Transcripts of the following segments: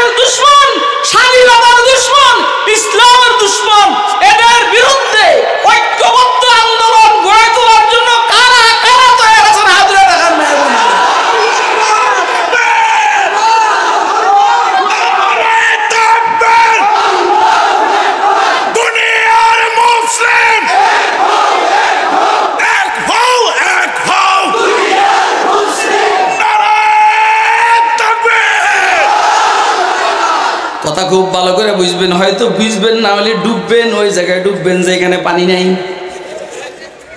দেশের দুশমন, স্বাধীনতার দুশমন, ইসলামের দুশমন, এদের বিরুদ্ধে ঐক্যবদ্ধ আন্দোলন গড়ে তোলার জন্য কারা কারা তৈরি আছেন হাত তুলে দেখান। কথা খুব ভালো করে বুঝবেন, হয়তো বুঝবেন না হলে ডুববেন ওই জায়গায়, ডুববেন যেখানে পানি নাই।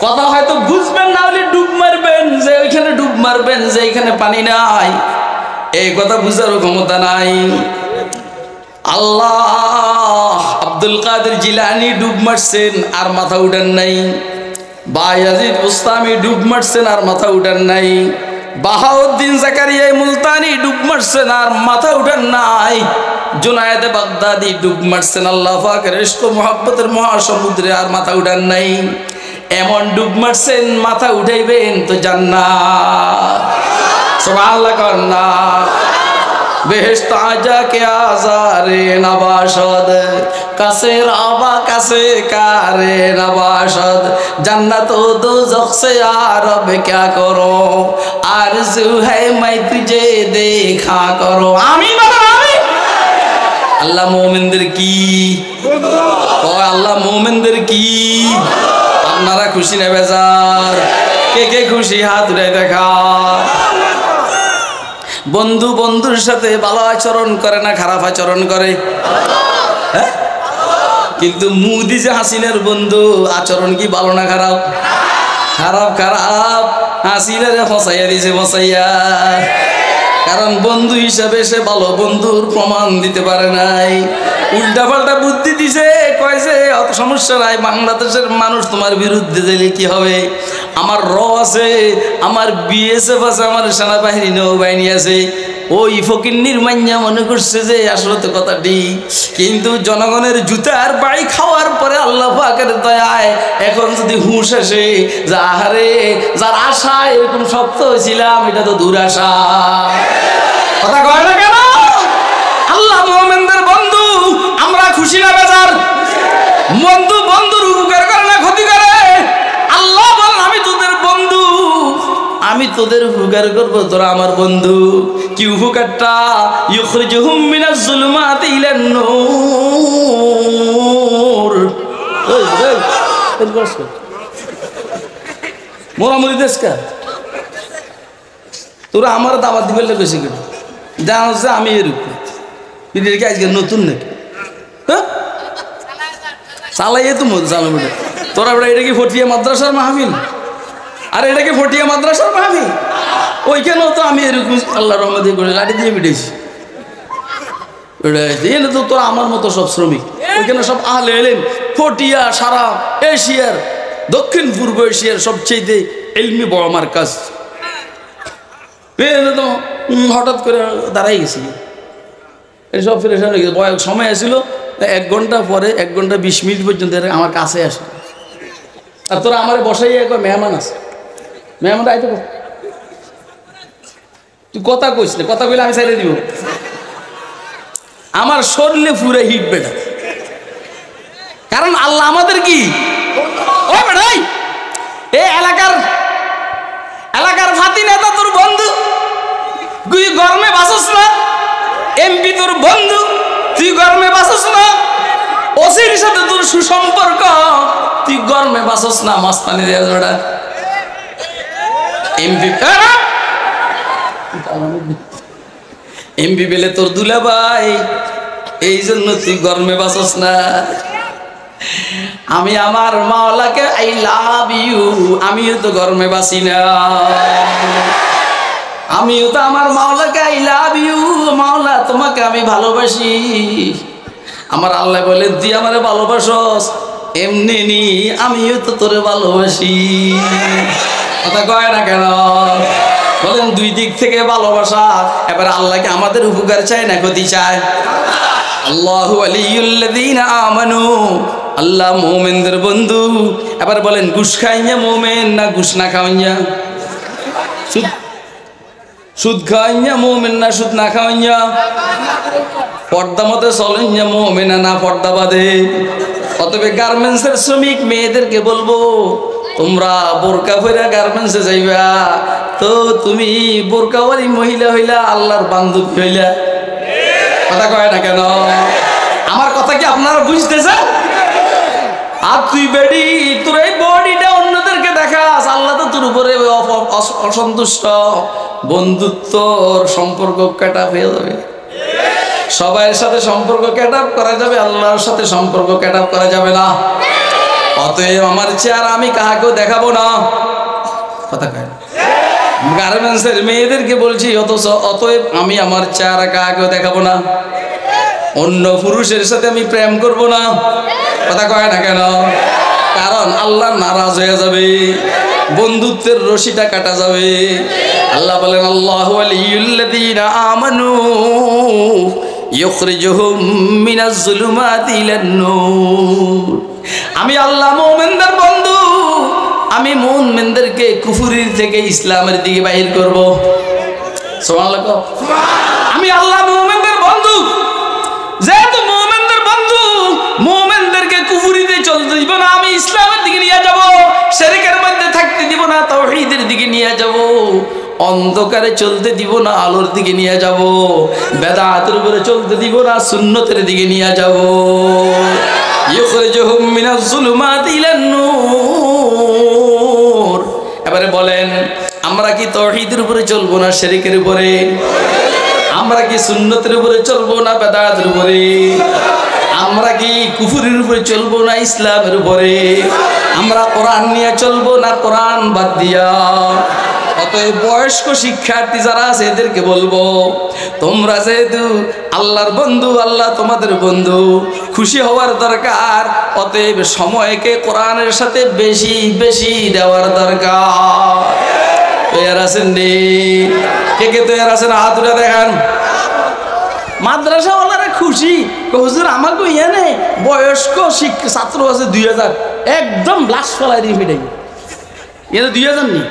কথা হয়তো বুঝবেন না হলে ডুব মারবেন যে ওইখানে, ডুব মারবেন যে এখানে পানি নাই। এই কথা বুঝারও ক্ষমতা নাই। আল্লাহ আব্দুল কাদের জিলানী ডুব মারছেন আর মাথা উঠান নাই। বায়াজিদ বুস্তামি ডুব মারছেন আর মাথা উঠান নাই। বাহাউদ্দিন জাকারিয়া মুলতানি ডুব মারছেন আর মাথা উঠান নাই। জুনায়েদ বাগদাদি ডুব মারছেন আল্লাহ পাকের ইশক ও মুহাব্বতের মহাসমুদ্রে আর মাথা উঠান নাই। এমন ডুব মারছেন মাথা উঠাইবেন তো জান্নাত। সুবহানাল্লাহ কন্না বেহেশত আজা কে আজারে নবাশদ কাছে রাবা কাছে কারে নবাশদ जन्नत दोज़ख से यार अब क्या करो आरज़ू है मैं तुझे देखा करो। आमीन आमीन। अल्लाह मोमिनদের কি ও আল্লাহ মোমিনদের কি আপনারা খুশি না বেজার? কে কে খুশি হাত উঠাই দেখা। বন্ধু বন্ধুর সাথে ভালো আচরণ করে না খারাপ আচরণ করে? হ্যাঁ, কিন্তু মোদি যে হাসিনার বন্ধু, আচরণ কি ভালো না খারাপ? খারাপ খারাপ। হাসিনারে ফসাইয়া দিছে ফসাইয়া, কারণ বন্ধু হিসাবে সে ভালো বন্ধুর প্রমাণ দিতে পারে নাই। উল্টা পাল্টা বুদ্ধি দিছে, কয়েছে অত সমস্যা নাই, বাংলাদেশের মানুষ তোমার বিরুদ্ধে দিলে কি হবে, আমার র আছে, আমার বিএসএফ আছে, আমার সেনাবাহিনী নৌবাহিনী আছে। ওই ফকিন্নির মাইয়া মনে করছে যে আসলে তো কথা ঠিক, কিন্তু জনগণের জুতার বাড়ি খাওয়ার পরে আল্লাহ পাকের দয়ায় এখন যদি হুঁশ আসে যে আহারে যার আশা এরকম শক্ত হয়েছিলাম এটা তো দুরাশা। কথা কয় না কেন? আল্লাহ মুমিনদের বন্ধু, আমরা খুশি না বেজার? বন্ধু বন্ধুর উপকার করে না ক্ষতি করে? আল্লাহ বলেন আমি তোদের বন্ধু, আমি তোদের উপকার করবো, তোরা আমার বন্ধু। কি উপকারটা? ইউখরিজুহুম মিনাজ যুলুমাতি ইলান নূর। মোরামুরি দেশকা তোরা আমার দাওয়াত দিবে কইছে কেন? জানো যে আমি এরকম এটা কি আজকে নতুন নাকি? হ্যাঁ, চালাইয়ে তো মতো চালাবো। তোরা এটা কি ফটিয়া মাদ্রাসার মাহফিল? আর এটা কি ফটিয়া মাদ্রাসার মাহফিল? ওইখানেও তো আমি এরকম আল্লাহ রহমতে করে লাঠি দিয়ে পিটাইছি। এখানে তো তোরা আমার মতো সব শ্রমিক, ওইখানে সব আহলে এলেন। ফটিয়া সারা এশিয়ার, দক্ষিণ পূর্ব এশিয়ার সবচেয়ে এলমি বড় আমার কাজ। তো হঠাৎ করে দাঁড়াই গেছি, এসব ফিরেশান হয়ে গেছে। বয়স সময় আসছিল 1 ঘন্টা পরে, 1 ঘন্টা 20 মিনিট পর্যন্ত আমার কাছে আসে। আর তোরা আমার বসাই এক মেহমান আছে, মেহমান আইতে তুই কথা কইস না, কথা কইলে আমি চাইলে দিব। আমার শরীরে পুরো হিট বেটা, কারণ আল্লাহ আমাদের কি ও বেটাই এই এলাকার ফাতি নেতা তোর বন্ধু, তুই গরমে বাসস না। এমপি তোর বন্ধু, তুই গরমে বাসস না। ওসির সাথে তোর সুসম্পর্ক, তুই গরমে বাসস না। মাস্তানি দেয়া জোড়া এমপি পেলে তোর দুলা ভাই, এই জন্য তুই গরমে বাসস না। আমি আমার মাওলাকে আই লাভ ইউ, আমিও তো গরমে বাসি না। আমিও তো আমার মাওলাকে আই লাভ ইউ, মাওলা তোমাকে আমি ভালোবাসি। আমার আল্লাহ বলেন তুই আমারে ভালোবাসস, এমনি নি আমিও তো তোরে ভালোবাসি। কথা কয় না কেন? বলেন দুই দিক থেকে ভালোবাসা। এবার আল্লাহকে আমাদের উপকার চায় না ক্ষতি চায়? আল্লাহু ওয়ালিয়ুল্লাযীনা আমানু, আল্লাহ মুমিনদের বন্ধু। এবার বলেন ঘুষ খাইয়া মুমিন না ঘুষ না খাওয়াইয়া? সুদ খাওয়াইয়া মুমিন না সুদ না খাওয়াইয়া, পর্দা মতে চলেন মুমিনা না পর্দা বাঁধে। অতএব গার্মেন্টসের শ্রমিক মেয়েদেরকে বলবো, তোমরা বোরকা পরে গার্মেন্টসে যাইবা, তো তুমি বোরকাওয়ালি মহিলা হইলা, আল্লাহর বান্ধবী হইলা। কথা কয় না কেন? আমার কথা কি আপনারা বুঝতেছেন? আর তুই বেডি তোর এই বডিটা অন্যদেরকে দেখাস, আল্লাহ তো তোর উপরে অসন্তুষ্ট। বন্ধুত্বর সম্পর্ক কাটা হয়ে যাবে, সবাইয়ের সাথে সম্পর্ক কাট আপ করা যাবে, আল্লাহর সাথে সম্পর্ক কাট আপ করা যাবে না। অতএব আমার চেহারা আমি কাহাকেও দেখাবো না। কথা কয় না? গার্মেন্টসের মেয়েদেরকে বলছি, অতএব আমি আমার চেহারা কাহাকেও দেখাবো না, অন্য পুরুষের সাথে আমি প্রেম করব না। কথা কয় না কেন? কারণ আল্লাহ নারাজ হয়ে যাবে, বন্ধুত্বের রশিটা কাটা যাবে। আল্লাহ বলেন, আল্লাহু ওয়ালিয়ুল্লাযীনা আমানু ইউখরিজুহুম মিনাজ যুলুমাতি ইলান নূর। আমি আল্লাহ মুমিনদের বন্ধু, আমি মুমিনদেরকে কুফরির থেকে ইসলামের দিকে বাহির করব। সুবহানাল্লাহ। আমি আল্লাহ মুমিনদের বন্ধু, যেহেতু মুমিনদের বন্ধু, মুমিনদেরকে কুফরিতে চলতে দিব না, আমি ইসলামের দিকে নিয়ে যাব। শিরকের মধ্যে থাকতে দিব না, তাওহীদের দিকে নিয়ে যাব। অন্ধকারে চলতে দিব না, আলোর দিকে নিয়ে যাব। বেদাতের উপরে চলতে দিব না, সুন্নতের দিকে নিয়ে যাব। ইউখরিজুহুম মিনাজ যুলুমাতি ইলান নূর। এবারে বলেন, আমরা কি তাওহীদের উপরে চলবো না শিরকের উপরে? আমরা কি সুন্নতের উপরে চলবো না বেদাতের উপরে? আমরা কি কুফরের উপরে চলবো না ইসলামের উপরে? আমরা কোরআন নিয়ে চলবো না কোরআন বাদ দিয়া? অতএব বয়স্ক শিক্ষার্থী যারা আছে এদেরকে বলবো, তোমরা যেহেতু আল্লাহর বন্ধু, আল্লাহ তোমাদের বন্ধু, খুশি হওয়ার দরকার। অতএব সময়কে কোরআনের সাথে বেশি বেশি দেওয়ার দরকার। তৈরি আছেন রে? কে কে তৈরি আছেন? হাত উঠে দেখান। মাদ্রাসাওয়ালারা খুশি, হুজুর আমাকে ইয়ে বয়স্ক ছাত্র আছে 2000, একদম লাশ ফলাই দিয়ে ফিটাই। এটা 2000 নি,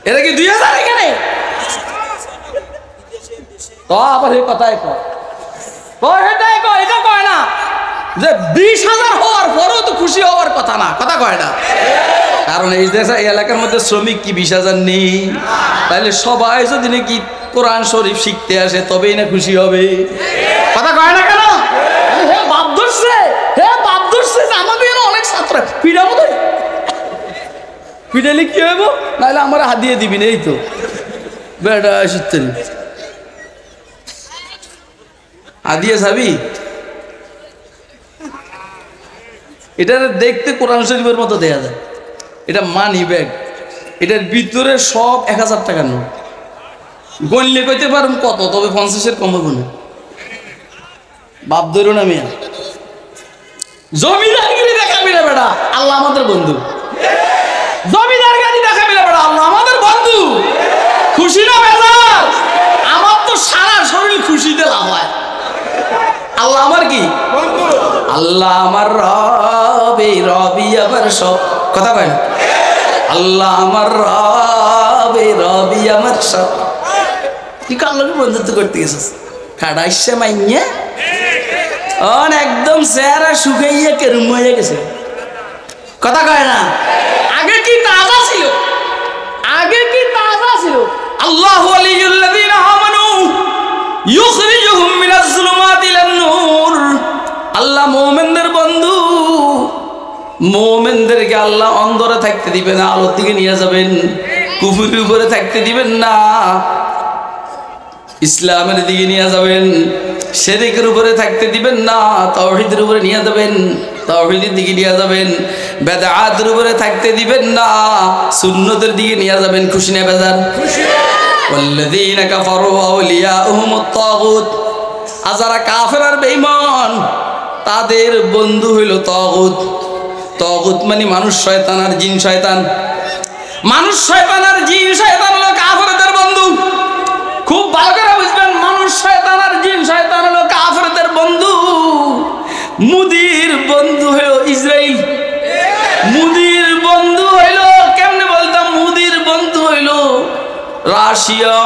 এটা কি 2000 এখানে? তো আবার এই কথাই কয়, এটাই কয়, এটা কয় না যে 20,000 হওয়ার পরেও তো খুশি হওয়ার কথা না। কথা কয় না? কারণ এই দেশে এই এলাকার মধ্যে শ্রমিক কি 20,000 নেই? তাহলে সবাই যদি নাকি কোরআন শরীফ শিখতে আসে তবেই না খুশি হবে। কথা কয় না কেন? হে বাপ ধরছে, হে বাপ ধরছে যে আমাকে অনেক ছাত্র পিড়াবো, তো পিড়ালে কি হইব? নাহলে আমার হাত দিয়ে দিবি না। এই তো বেটা সত্যি হাত দিয়ে যাবি। এটা দেখতে কোরআন শরীফের মতো দেয়া যায়। এটা মানি ব্যাগ, এটার ভিতরে সব 1000 টাকা নোট। গণলে কইতে পারুন কত, তবে 50-এর কম হবে না। বাপ ধরো না মিয়া, জমিদারগিরি দেখাবি না বেটা, আল্লাহ আমাদের বন্ধু। জমিদারগিরি দেখাবি না বেটা, আল্লাহ আমাদের বন্ধু। খুশি না বেজার? আমার তো সারা শরীর খুশিতে লাভ হয়। আল্লাহ আমার কি বন্ধু? আল্লাহ আমার রবি, রবি আমার সব। কথা কয় না? আল্লাহ আমার রবি, রবি আমার সব। তুই কার লোক বন্ধুত্ব করতে গেছিস? খাড়াইছে মাইয়া একদম চেহারা শুকাইয়া কেরম হয়ে গেছে। কথা কয় না? আগে কি তাজা ছিল, আগে কি তাজা ছিল। আল্লাহু ওয়ালিয়ুল্লাযীনা আমানু ইউখরিজুহুম মিনাজ যুলুমাতি ইলান নূর। আল্লাহ মুমিনদের বন্ধু, মুমিনদেরকে আল্লাহ অন্ধকারে থাকতে দিবেন না, আলোর দিকে নিয়ে যাবেন। কুফরের উপরে থাকতে দিবেন না, ইসলামের দিকে নিয়ে যাবেন। শিরকের উপরে থাকতে দিবেন না, তাওহীদের উপরে নিয়ে যাবেন, তাওহীদের দিকে নিয়ে যাবেন। বেদাতের উপরে থাকতে দিবেন না, সুন্নতের দিকে নিয়ে যাবেন। খুশি না বেজার? ওয়াল্লাযীনা কাফারু আউলিয়াউহুমুত তাগুত। আর যারা কাফের আর বেঈমান তাদের বন্ধু হইল তাগুত। তাগুত মানে মানুষ শয়তান আর জিন শয়তান। মানুষ শয়তান আর জিন শয়তান হলো কাফেরদের বন্ধু। খুব ভালো করে বুঝবেন, মানুষ শয়তান আর জিন শয়তান হলো কাফেরদের বন্ধু। মুদির বন্ধু হইল ইসরাইল। মুদির বন্ধু হইল, কেমনে বলতাম, মুদির বন্ধু হইল আসিয়া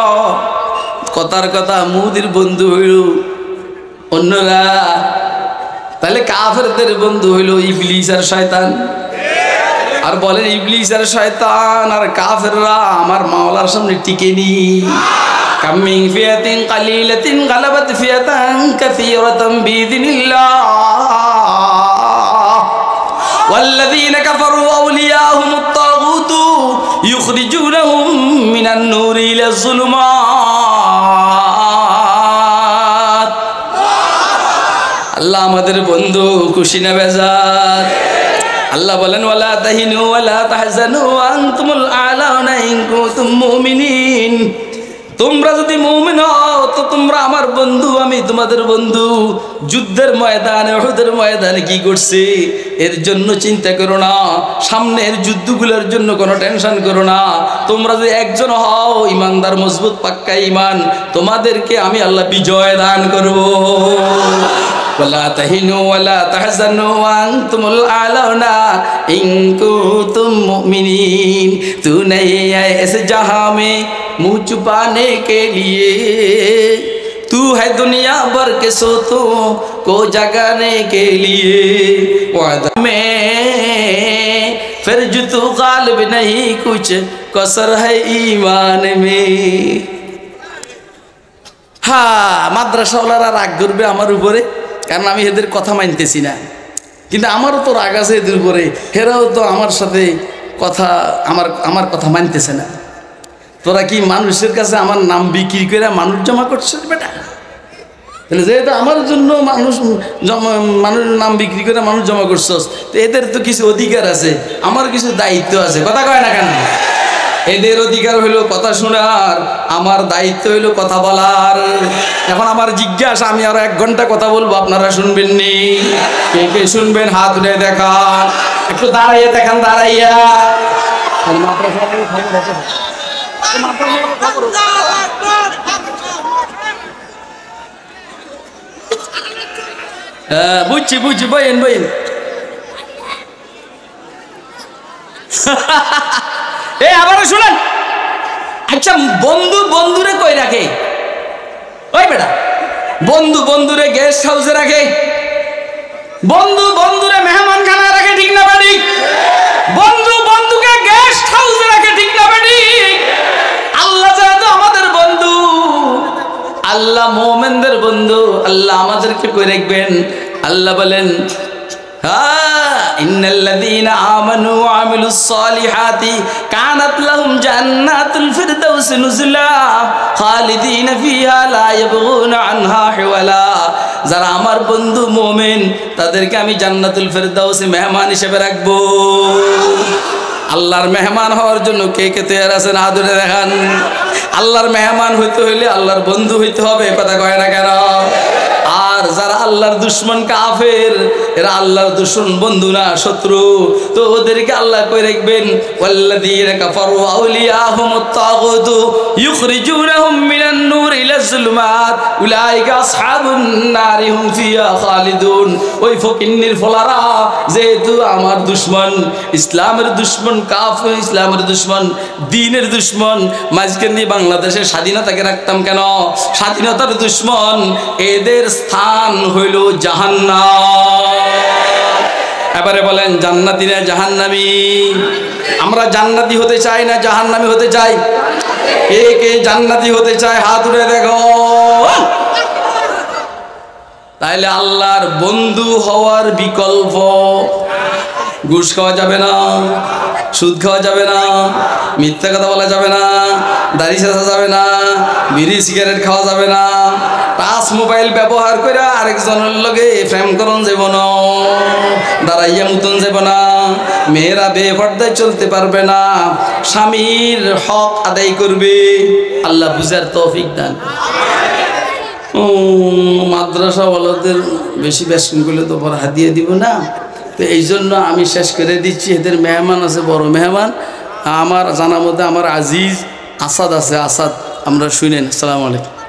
কথার কথা মুদির বন্ধু হইল অন্যরা, তাহলে কাফেরদের বন্ধু হইল ইবলিস আর শয়তান। আর বলেন ইবলিস আর শয়তান আর কাফেররা আমার মাওলার সামনে টিকেনি। কামিং ফিয়াতিন কালিলাতিন গালাবাত ফিয়াতান কাসীরাতান বিইذنিল্লাহ ওয়াল্লাযীনা কাফারু আউলিয়াহুমুত তাগুত ইখরিজুনাহুম মিনান নূরি ইলাজ যুলুমাত। আল্লাহ আমাদের বন্ধু, খুশি না বেজার? আল্লাহ বলেন ওয়ালা তাহিনু ওয়ালা তাহজানু ওয়া আনতুমুল আ'লাউনা ইন কুনতুম মুমিনিন। তোমরা যদি মুমিন হও তো তোমরা আমার বন্ধু, আমি তোমাদের বন্ধু। যুদ্ধের ময়দানে, উহুদের ময়দানে কি করছে এর জন্য চিন্তা করো না, সামনের যুদ্ধগুলোর জন্য কোনো টেনশন করো না। তোমরা যদি একজন হও ইমানদার, মজবুত পাক্কা ঈমান, তোমাদেরকে আমি আল্লাহ বিজয় দান করব। ওয়ালা তাহিনু ওয়ালা তাহজানু ওয়া আনতুমুল আ'লাউনা ইন কুনতুম মুমিনিন। তু नहीं है इस जहां में मुँह छुपाने के लिए, तू है दुनिया भर के सोतों को जगाने के लिए। वादा में फिर जो तू गालिब नहीं, कुछ कसर है ईमान में। হ্যাঁ, মাদ্রাসাওয়ালারা রাগ করবে আমার উপরে, কারণ আমি এদের কথা মানতেছি না। কিন্তু আমারও তো রাগ আছে এদের উপরে, হেরাও তো আমার সাথে কথা আমার কথা মানতেছে না। তোরা কি মানুষের কাছে আমার নাম বিক্রি করে মানুষ জমা করছিস বেটা? তাহলে যেহেতু আমার জন্য মানুষের নাম বিক্রি করে মানুষ জমা করছস, তো এদের তো কিছু অধিকার আছে, আমার কিছু দায়িত্ব আছে। কথা কয় না কেন? এদের অধিকার হইলো কথা শোনার, আমার দায়িত্ব হইলো কথা বলার। এখন আমার জিজ্ঞাসা, আমি আরো 1 ঘন্টা কথা বলবো, আপনারা শুনবেন নি? কে কে শুনবেন হাত উঠে দেখান, একটু দাঁড়াইয়া দেখান, দাঁড়াইয়া। হ্যাঁ, বুঝছি বইন। আবারও শুনেন। আচ্ছা, বন্ধু বন্ধুরে কই রাখে? ওই বেটা, বন্ধু বন্ধুরে গেস্ট হাউসে রাখে, বন্ধু বন্ধুরে মেহমান খানা রাখে, ঠিক না বাড়ি? বন্ধু বন্ধুকে গেস্ট হাউসে রাখে, ঠিক না বাড়ি? আল্লাহ যেহেতু আমাদের বন্ধু, আল্লাহ মুমিনদের বন্ধু, আল্লাহ আমাদেরকে কই রাখবেন? আল্লাহ বলেন ইন্নাল্লাযীনা আমানু ওয়া আমিলুস সালিহাতি কানাত লাহুম জান্নাতুল ফিরদাউসি নুজুলা খালিদিনা ফিহা লা ইয়াবগুনা আনহা হিওয়ালা। যারা আমার বন্ধু মুমিন, তাদেরকে আমি জান্নাতুল ফিরদাউসে মেহমান হিসেবে রাখবো। আল্লাহর মেহমান হওয়ার জন্য কে কে তৈরি আছেন? হাত ধরে দেখান। আল্লাহর মেহমান হইতে হইলে আল্লাহর বন্ধু হইতে হবে, কথা কয় না কেন? আর যারা আল্লাহর দুশমন কাফের, এরা আল্লাহর দুশমন, বন্ধু না, শত্রু। তো ওদেরকে আল্লাহ কই রাখবেন ওয়াল্লাযীনা কাফারু আউলিয়াহুমুত তাগুত ইখরিজুনাহুম মিনান নূর ইলাজ যুলুমাত উলাইকা আসহাবুন নারি হুম ফিহা খালিদুন। ওই ফকিন্নির ফলারা যেহেতু আমার দুশমন, ইসলামের দুশমন, কাফের ইসলামের দুশমন, দ্বীনের দুশমন, মাঝখান দিয়ে বাংলাদেশের স্বাধীনতাকে রাখতাম কেন? স্বাধীনতার দুশমন, এদের স্থান হইল জাহান্নাম। এবারে বলেন জান্নাতি না জাহান্নামী? আমরা জান্নাতি হতে চাই না জাহান্নামী হতে চাই? কে কে জান্নাতি হতে চায় হাত উঠে দেখো। তাইলে আল্লাহর বন্ধু হওয়ার বিকল্প, ঘুষ খাওয়া যাবে না, সুদ খাওয়া যাবে না, মিথ্যা কথা বলা যাবে না, দাড়ি চাচা যাবে না, বিড়ি সিগারেট খাওয়া যাবে না, টাচ মোবাইল ব্যবহার করে আরেকজনের লগে প্রেম করন যাব না, দাঁড়াইয়া মতন যাব না, মেয়েরা বেপর্দায় চলতে পারবে না, স্বামীর হক আদায় করবে। আল্লাহ বুঝার তৌফিক দান। মাদ্রাসাওয়ালাদের বেশি বেশন করলে তো পর হাদিয়ে দিব না, তো এই জন্য আমি শেষ করে দিচ্ছি। এদের মেহমান আছে, বড় মেহমান আমার জানার মধ্যে আমার আজিজ আসাদ আছে। আসাদ, আমরা শুনেন। আসসালামু আলাইকুম।